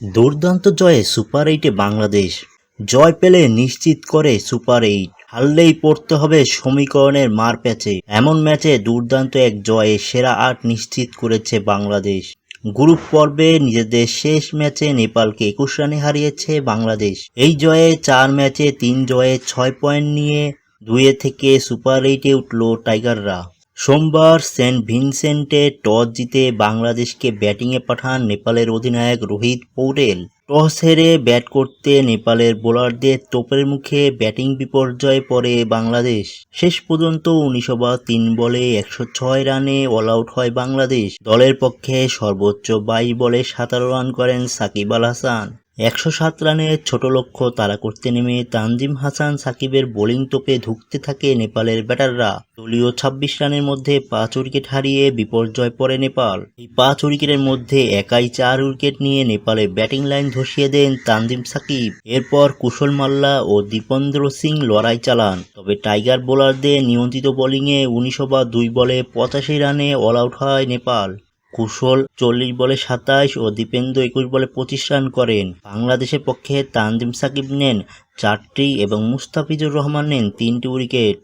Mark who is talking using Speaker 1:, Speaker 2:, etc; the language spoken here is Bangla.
Speaker 1: দুর্দান্ত জয়ে সুপার এইটে বাংলাদেশ। জয় পেলে নিশ্চিত করে সুপার এইট, হারলেই পড়তে হবে সমীকরণের মার প্যাচে। এমন ম্যাচে দুর্দান্ত এক জয়ে সেরা ৮ নিশ্চিত করেছে বাংলাদেশ। গ্রুপ পর্বে নিজেদের শেষ ম্যাচে নেপালকে ২১ রানে হারিয়েছে বাংলাদেশ। এই জয়ে ৪ ম্যাচে ৩ জয়ে ৬ পয়েন্ট নিয়ে ২ থেকে সুপার এইটে উঠল টাইগাররা। সোমবার সেন্ট ভিনসেন্টে টস জিতে বাংলাদেশকে ব্যাটিংয়ে পাঠান নেপালের অধিনায়ক রোহিত পৌটেল। টস হেরে ব্যাট করতে নেপালের বোলারদের তোপের মুখে ব্যাটিং বিপর্যয়ে পড়ে বাংলাদেশ। শেষ পর্যন্ত ১৯ ওভার ৩ বলে ১০৬ রানে অল আউট হয় বাংলাদেশ। দলের পক্ষে সর্বোচ্চ ২২ বলে ১৭ রান করেন সাকিব আল হাসান। ১০৭ রানের ছোট লক্ষ্য তাড়া করতে নেমে তানজিম হাসান সাকিবের বোলিং তোপে ধুঁকতে থাকে নেপালের ব্যাটাররা। দলীয় ২৬ রানের মধ্যে ৫ উইকেট হারিয়ে বিপর্যয় পড়ে নেপাল। এই ৫ উইকেটের মধ্যে একাই ৪ উইকেট নিয়ে নেপালের ব্যাটিং লাইন ধসিয়ে দেন তানজিম সাকিব। এরপর কুশল মাল্লা ও দীপেন্দ্র সিং লড়াই চালান, তবে টাইগার বোলারদের নিয়ন্ত্রিত বোলিংয়ে ১৯ ওভার ২ বলে ৮৫ রানে অল আউট হয় নেপাল। কুশল ৪০ বলে ২৭ ও দীপেন্দ্র ২১ বলে ২৫ রান করেন। বাংলাদেশের পক্ষে তানজিম সাকিব নেন ৪টি এবং মুস্তাফিজুর রহমান নেন ৩টি উইকেট।